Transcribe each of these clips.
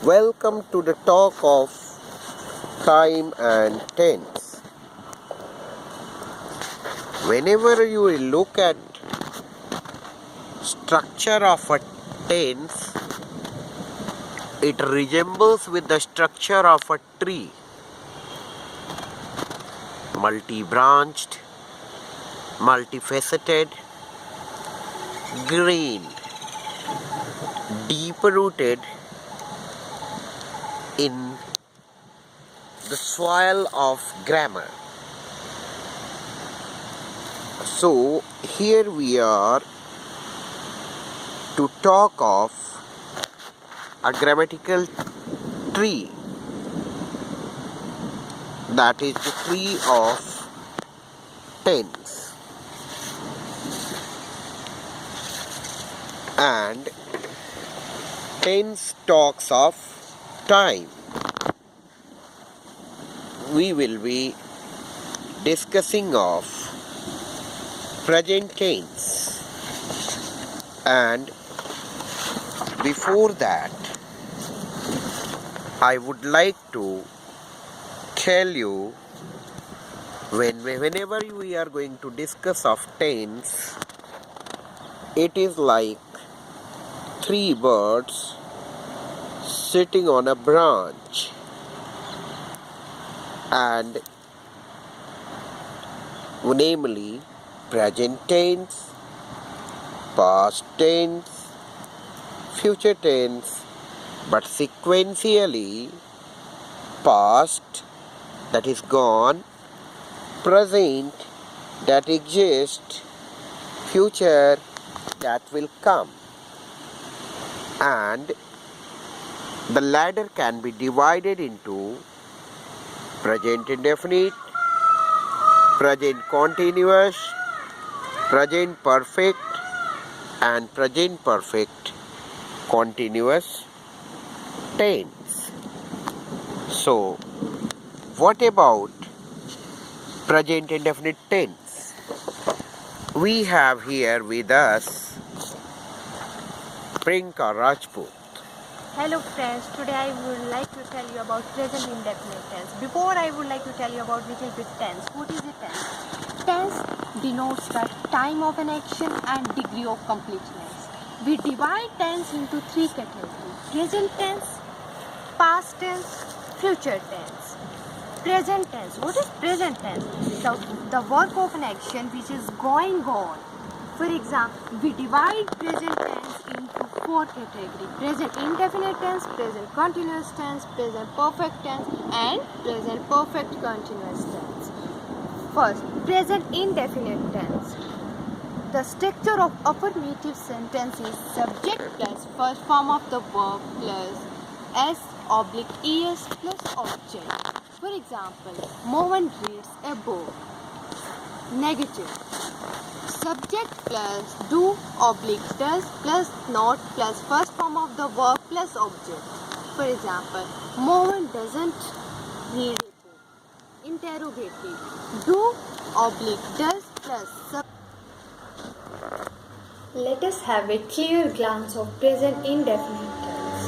Welcome to the talk of time and tense. Whenever you look at structure of a tense, it resembles with the structure of a tree. Multi-branched, multifaceted, green, deep-rooted in the soil of grammar. So here we are to talk of a grammatical tree, that is the tree of tense. And tense talks of time. We will be discussing of present tense, and before that I would like to tell you whenever we are going to discuss of tense, it is like three birds sitting on a branch, and namely present tense, past tense, future tense, but sequentially past, that is gone, present, that exists, future, that will come. And the ladder can be divided into present indefinite, present continuous, present perfect, and present perfect continuous tense. So, what about present indefinite tense? We have here with us Prinka Rajput. Hello friends, today I would like to tell you about present indefinite tense. Before I would like to tell you about little bit tense. What is a tense? Tense denotes the time of an action and degree of completeness. We divide tense into three categories: present tense, past tense, future tense. Present tense. What is present tense? The work of an action which is going on. For example, we divide present tense into four categories: present indefinite tense, present continuous tense, present perfect tense, and present perfect continuous tense. First, present indefinite tense. The structure of affirmative sentence is subject plus first form of the verb plus s/es plus object. For example, Mohan reads a book. Negative. Subject plus do/does plus not plus first form of the verb plus object. For example, Mohan doesn't read a book. Interrogative. Do/does plus Let us have a clear glance of present indefinite tense.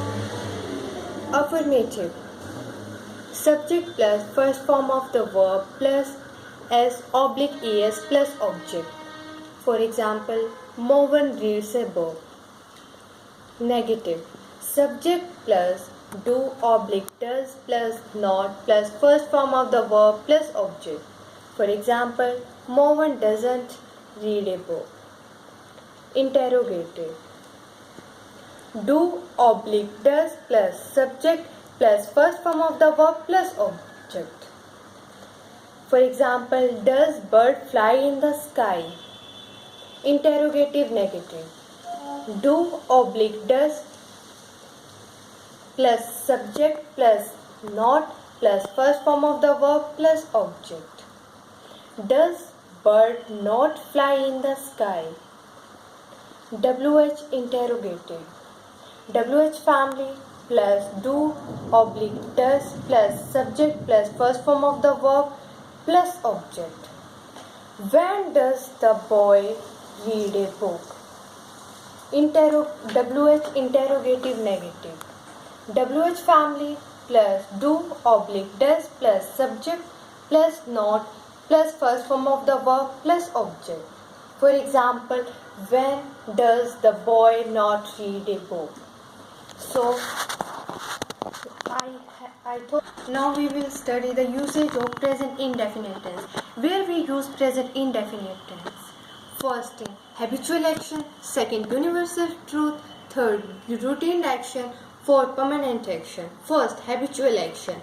Affirmative. Subject plus first form of the verb plus s/es plus object. For example, Mohan reads a book. Negative. Subject plus do/does plus not plus first form of the verb plus object. For example, Mohan doesn't read a book. Interrogative. Do/does plus subject plus first form of the verb plus object. For example, does bird fly in the sky? Interrogative negative. Do/does plus subject plus not plus first form of the verb plus object. Does bird not fly in the sky? WH interrogative. WH family plus do/does plus subject plus first form of the verb plus object. When does the boy read a book? WH interrogative negative. WH family plus do oblique does plus subject plus not plus first form of the verb plus object. For example, when does the boy not read a book? So I thought now we will study the usage of present indefinite tense, where we use present indefinite tense. First, in habitual action. Second, universal truth. Third, routine action. Fourth, permanent action. First, habitual action.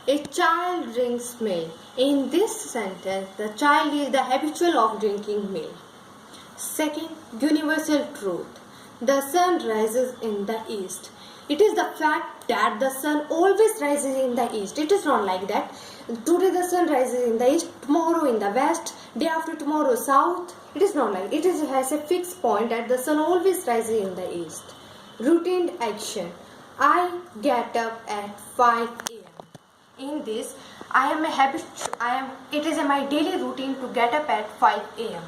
A child drinks milk. In this sentence, the child is the habitual of drinking milk. Second, universal truth. The sun rises in the east. It is the fact that the sun always rises in the east. It is not like that. Today the sun rises in the east, tomorrow in the west, day after tomorrow south. It is not like it is has a fixed point that the sun always rises in the east. Routine action. I get up at 5 a.m. In this, it is my daily routine to get up at 5 a.m.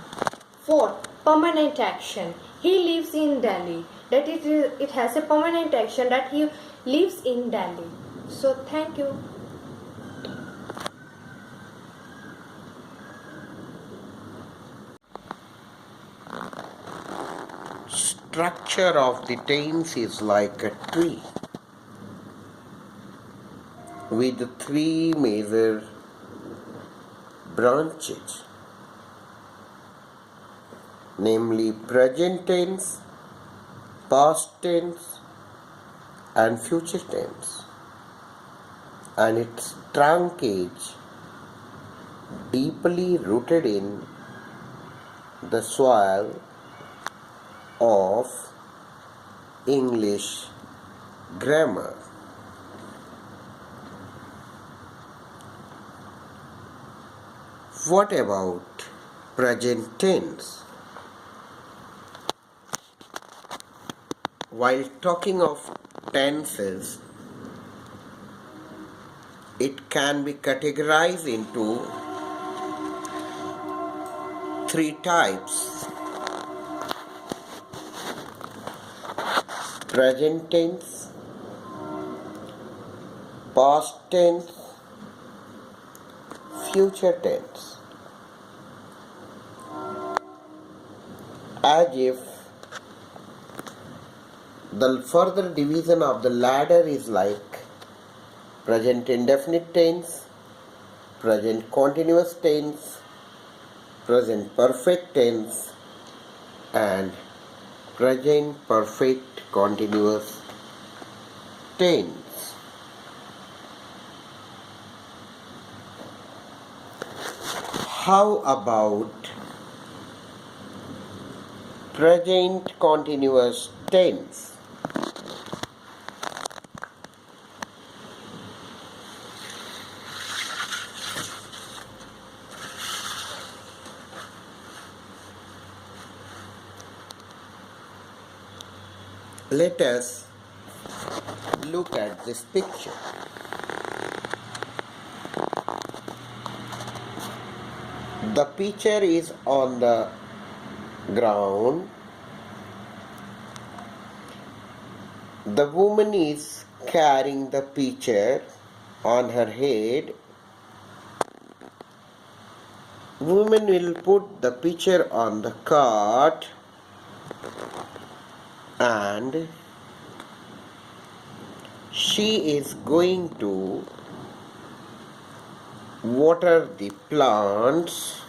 Fourth, permanent action. He lives in Delhi. That it has a permanent action that he lives in Delhi. So thank you. Structure of the tense is like a tree with three major branches, namely present tense, past tense, and future tense, and its trunk is deeply rooted in the soil of English grammar. What about present tense? While talking of tenses, it can be categorized into three types: present tense, past tense, future tense. As if the further division of the ladder is like present indefinite tense, present continuous tense, present perfect tense, and present perfect continuous tense. How about present continuous tense? Let us look at this picture. The pitcher is on the ground. The woman is carrying the pitcher on her head. Woman will put the pitcher on the cart and she is going to water the plants.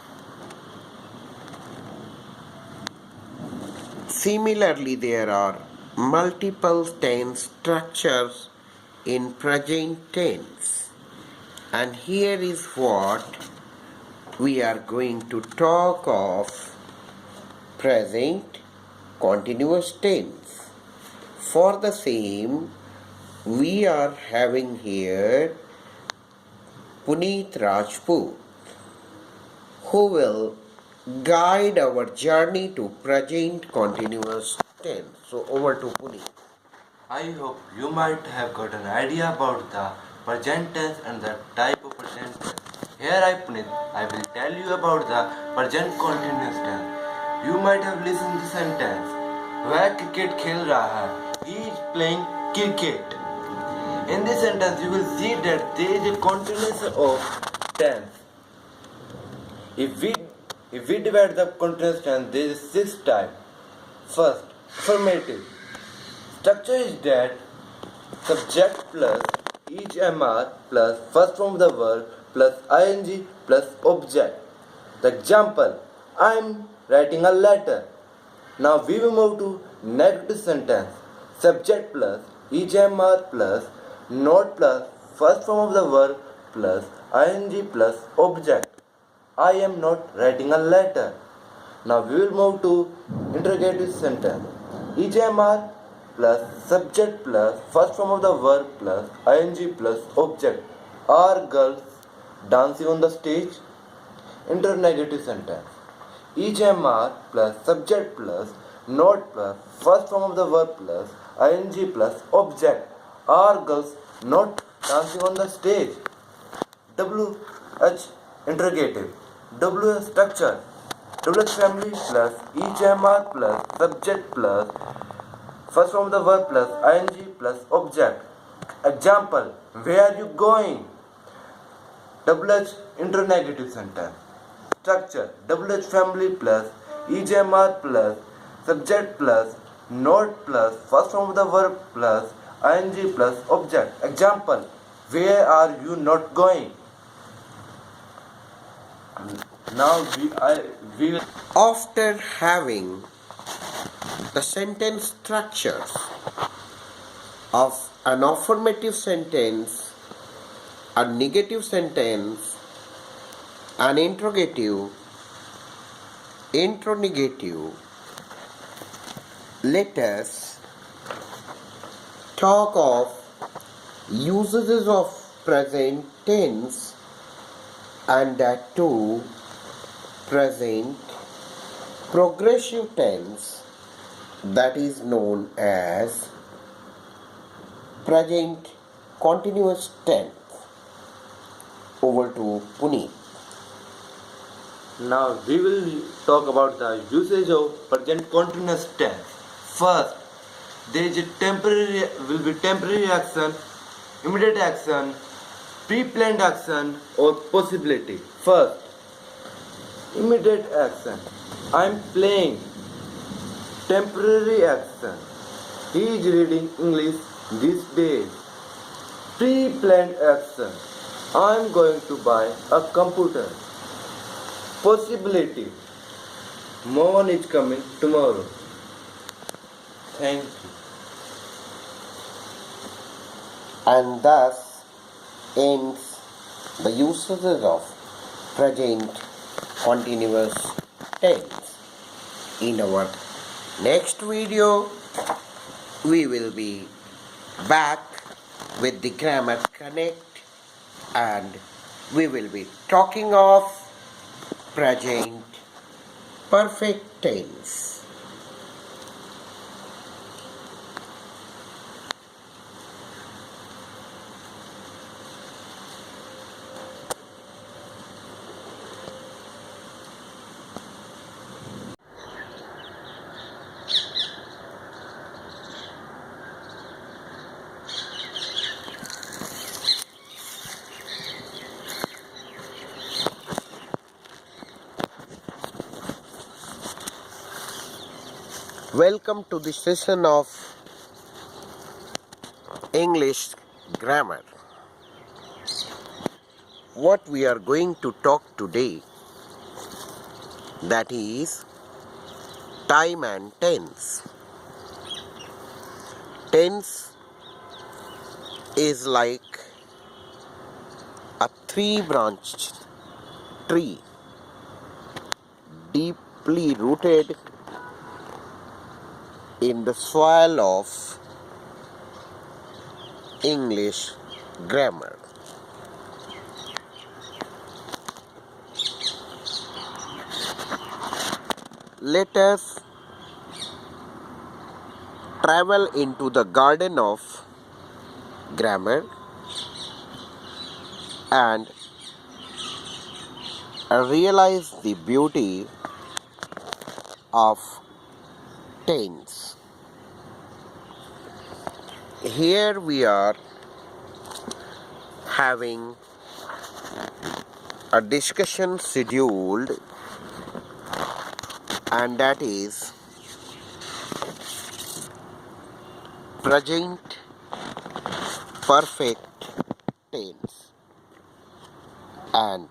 Similarly, there are multiple tense structures in present tense, and here is what we are going to talk of: present continuous tense. For the same, we are having here Puneet Rajput, who will guide our journey to present continuous tense. So over to Puneet. I hope you might have got an idea about the present tense and the type of present tense. Here I will tell you about the present continuous tense. You might have listened to the sentence, वह cricket खेल रहा है. He is playing cricket. In this sentence, you will see that there is a continuation of tense. If we divide the continuous tense, there is 6 types. First, affirmative. Structure is that subject plus EMR plus first form of the verb plus ing plus object. The example, I am writing a letter. Now we will move to negative sentence. Subject plus EMR plus not plus first form of the verb plus ing plus object. I am not writing a letter. Now we will move to interrogative sentence. EMR plus subject plus first form of the verb plus ing plus object. Are girls dancing on the stage? Interrogative sentence. EMR plus subject plus not plus first form of the verb plus ing plus object. Are girls not dancing on the stage? WH interrogative. WH structure. WH family plus EMR plus subject plus first form of the verb plus ing plus object. Example, where are you going? WH interrogative sentence. Structure, WH family plus EMR plus subject plus not plus first form of the verb plus ing plus object. Example, where are you not going? Now we will. After having the sentence structures of an affirmative sentence, a negative sentence, an interrogative, interrogative, let us talk of usages of present tense, and that too present progressive tense, that is known as present continuous tense. Over to Puneet. Now we will talk about the usage of present continuous tense. First, there is a temporary action, immediate action, pre-planned action or possibility. First, immediate action. I am playing. Temporary action. He is reading English these days. Pre-planned action. I am going to buy a computer. Possibility. Mohan is coming tomorrow. Thank you. And thus ends the usages of present continuous tense. In our next video, we will be back with the Grammar Connect, and we will be talking of present perfect tense. Welcome to the session of English grammar. What we are going to talk today, that is time and tense. Tense is like a three-branched tree, deeply rooted in the soil of English grammar. Let us travel into the garden of grammar and realize the beauty of tense. Here we are having a discussion scheduled, and that is present perfect tense. And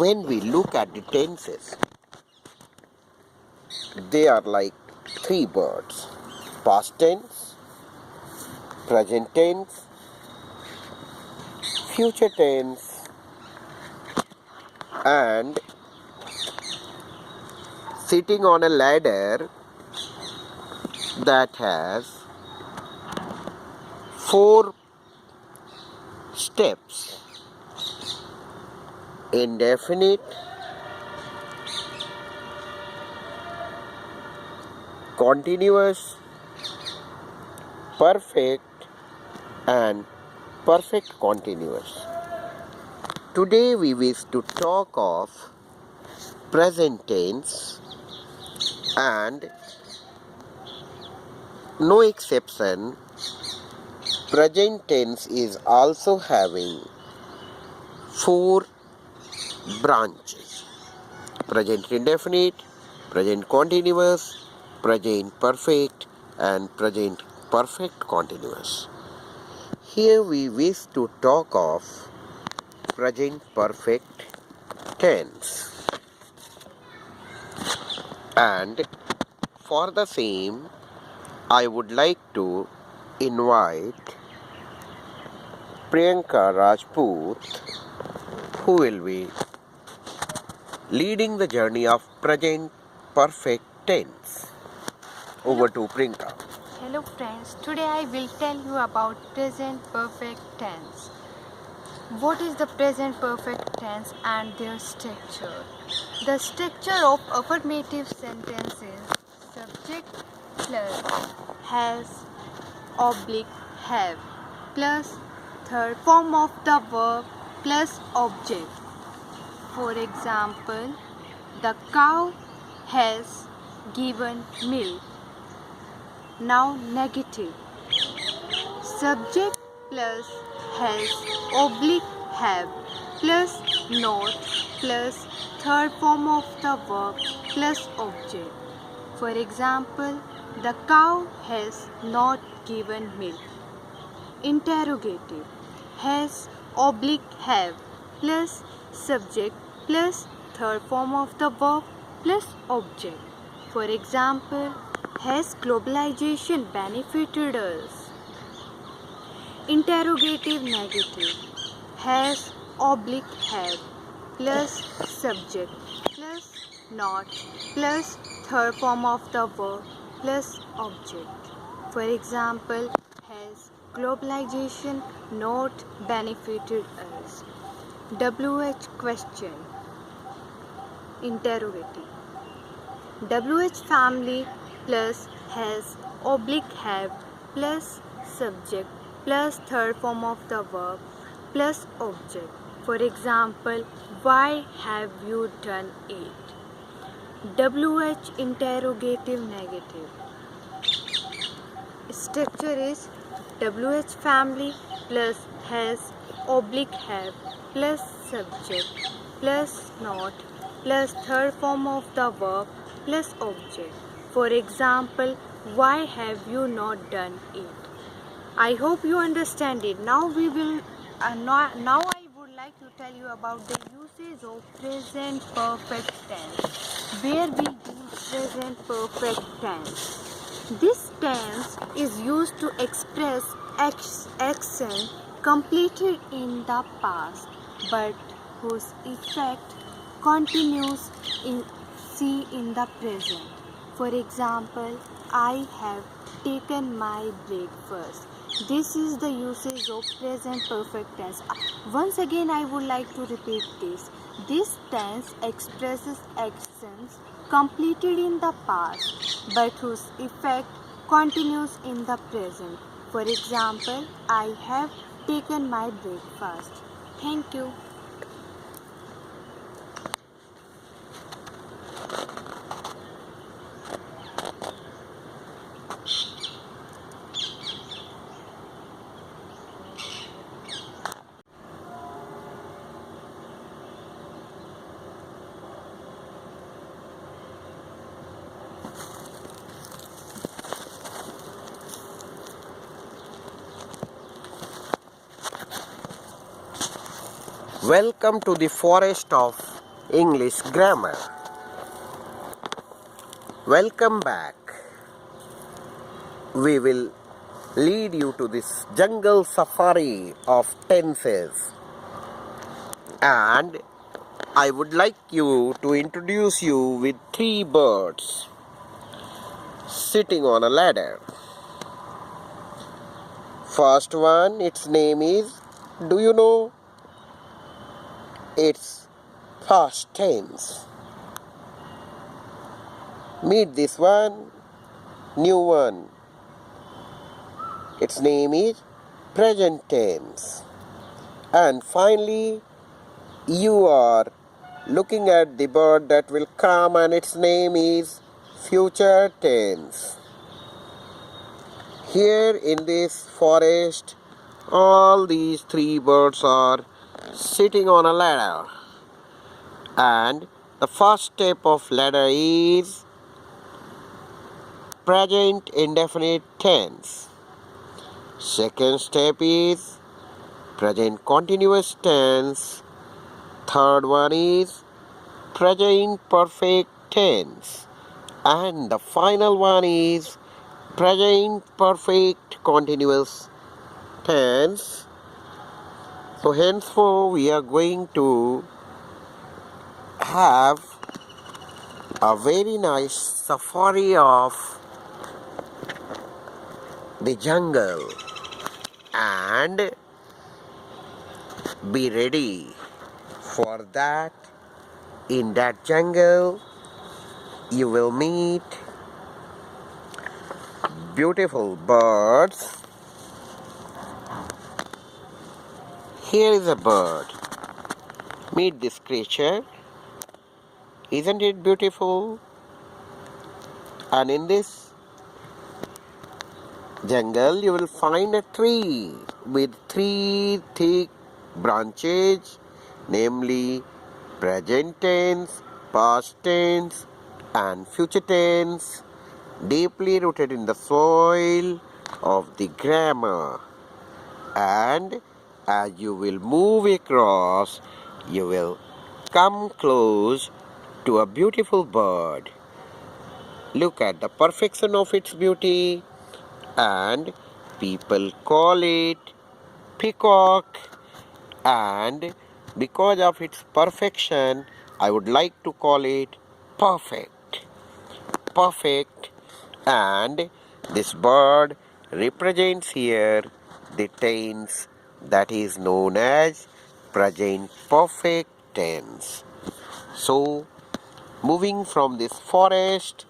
when we look at the tenses, they are like three birds: past tense, present tense, future tense, and sitting on a ladder that has four steps: indefinite, continuous, perfect, and perfect continuous. Today we wish to talk of present tense, and no exception, present tense is also having four branches: present indefinite, present continuous, present perfect, and present perfect continuous. Here we wish to talk of present perfect tense, and for the same I would like to invite Priyanka Rajput, who will be leading the journey of present perfect tense. Over to Priyanka. Hello friends, today I will tell you about present perfect tense. What is the present perfect tense and their structure? The structure of affirmative sentences: subject plus has oblique have plus third form of the verb plus object. For example, the cow has given milk. Now negative. Subject plus has oblique have plus not plus third form of the verb plus object. For example, the cow has not given milk. Interrogative: has oblique have plus subject plus third form of the verb plus object. For example, has globalization benefited us? Interrogative negative: has oblique have plus subject plus not plus third form of the verb plus object. For example, has globalization not benefited us? WH question. Interrogative: WH family plus has oblique have plus subject plus third form of the verb plus object. For example, why have you done it? WH interrogative negative. Structure is WH family plus has oblique have plus subject plus not plus third form of the verb plus object. For example, why have you not done it? I hope you understand it. Now I would like to tell you about the usage of present perfect tense. Where we use present perfect tense. This tense is used to express action completed in the past but whose effect continues in the present. For example, I have taken my breakfast. This is the usage of present perfect tense. Once again, I would like to repeat this. This tense expresses actions completed in the past but whose effect continues in the present. For example, I have taken my breakfast. Thank you. Welcome to the forest of English grammar. Welcome back. We will lead you to this jungle safari of tenses. And I would like to introduce you with three birds sitting on a ladder. First one, its name is, do you know? It's past tense. Meet this one, new one. Its name is present tense. And finally, you are looking at the bird that will come, and its name is future tense. Here in this forest, all these three birds are sitting on a ladder. And the first step of ladder is present indefinite tense. Second step is present continuous tense. Third one is present perfect tense. And the final one is present perfect continuous tense. So henceforth we are going to have a very nice safari of the jungle, and be ready for that. In that jungle you will meet beautiful birds. Here is a bird. Meet this creature. Isn't it beautiful? And in this jungle you will find a tree with three thick branches, namely present tense, past tense and future tense, deeply rooted in the soil of the grammar. And as you will move across, you will come close to a beautiful bird. Look at the perfection of its beauty, and people call it peacock. And because of its perfection, I would like to call it perfect. Perfect. And this bird represents here the tense that is known as present perfect tense. So, moving from this forest,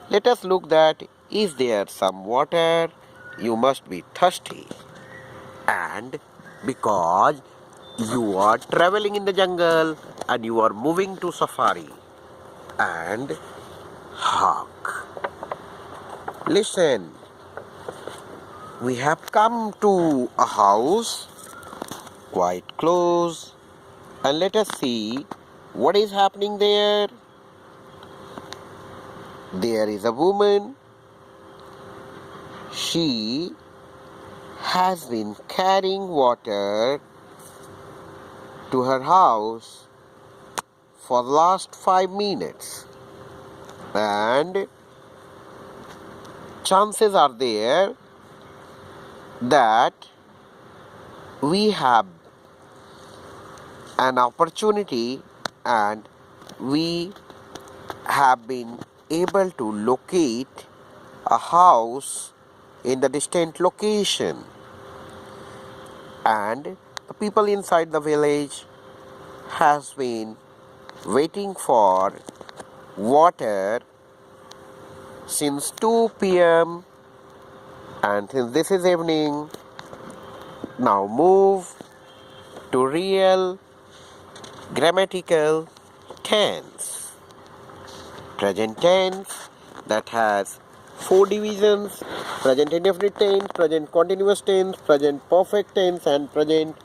let us look that is there some water? You must be thirsty. And because you are traveling in the jungle and you are moving to safari, and hark, listen, we have come to a house quite close, and let us see what is happening there. There is a woman. She has been carrying water to her house for the last 5 minutes, and chances are there that we have an opportunity and we have been able to locate a house in the distant location, and the people inside the village has been waiting for water since 2 p.m. and since this is evening. Now move to real grammatical tense. Present tense that has 4 divisions: present indefinite tense, present continuous tense, present perfect tense and present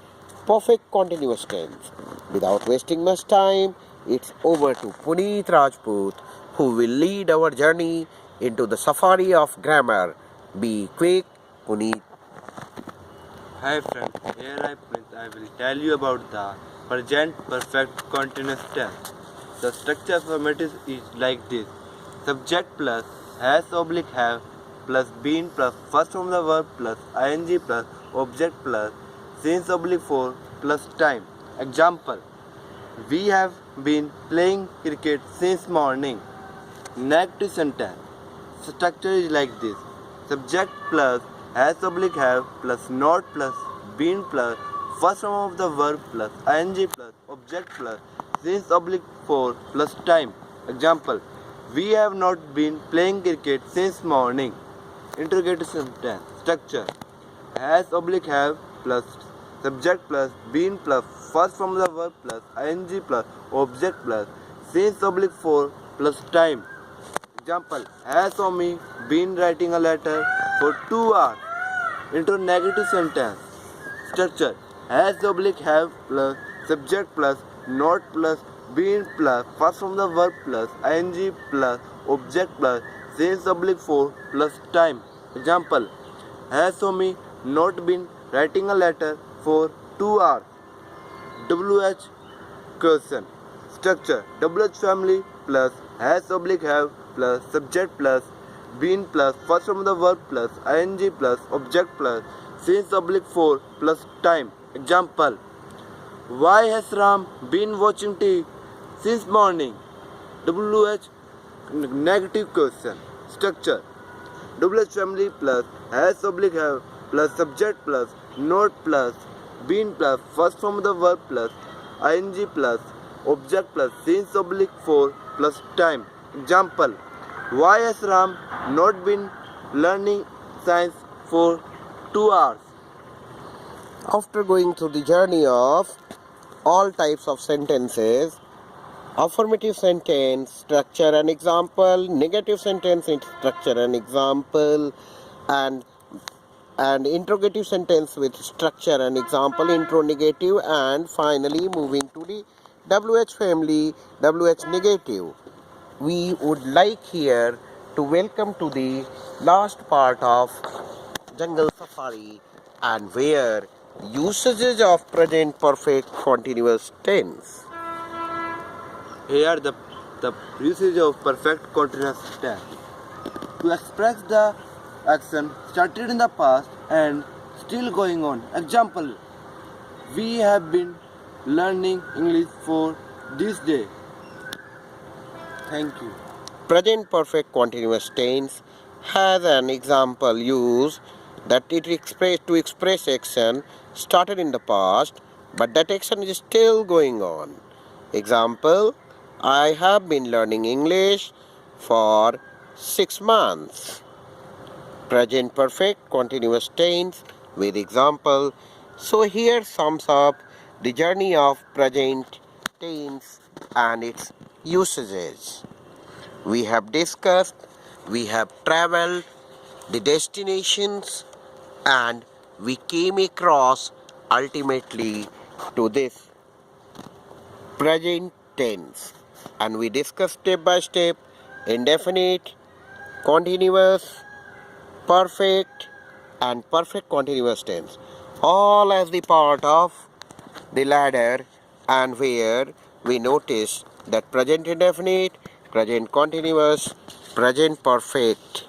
perfect continuous tense. Without wasting much time, it's over to Puneet Rajput, who will lead our journey into the safari of grammar. Be quick, Puneet. Hi friends, here I will tell you about the present perfect continuous tense. The structure format is like this. Subject plus has oblique have plus been plus first from the verb plus ing plus object plus since oblique for plus time. Example: we have been playing cricket since morning. Negative sentence. Structure is like this. Subject plus has oblique have plus not plus been plus first form of the verb plus ing plus object plus since oblique for plus time. Example: we have not been playing cricket since morning. Interrogative sentence. Structure: has oblique have plus subject plus been plus first from the verb plus ing plus object plus since oblique for plus time. Example: has Omi been writing a letter for 2 hours? Into negative sentence. Structure: has oblique have plus subject plus not plus been plus first from the verb plus ing plus object plus since oblique for plus time. Example: has Omi not been writing a letter for 2 hours? WH question. Structure: WH family plus has oblique have plus subject plus been plus first from the verb plus ing plus object plus since oblique for plus time. Example: why has Ram been watching TV since morning? WH negative question. Structure: WH family plus has oblique have plus subject plus not plus been plus first from the verb plus ing plus object plus since oblique for plus time. Example: why has Ram not been learning science for 2 hours? After going through the journey of all types of sentences, affirmative sentence, structure and example, negative sentence, structure and example, and interrogative sentence with structure and example, interrogative, and finally moving to the WH family, WH negative. We would like here to welcome to the last part of Jungle Safari, and where usages of present perfect continuous tense. Here the usage of perfect continuous tense. To express the action started in the past and still going on. Example: we have been learning English for this day. Thank you. Present perfect continuous tense has an example use that it express action started in the past, but that action is still going on. Example: I have been learning English for 6 months. Present perfect continuous tense with example. So here sums up the journey of present tense and its usages. We have discussed, we have traveled the destinations, and we came across ultimately to this present tense, and we discussed step by step indefinite, continuous, perfect, and perfect continuous tense, all as the part of the ladder, and where we notice that present indefinite, present continuous, present perfect,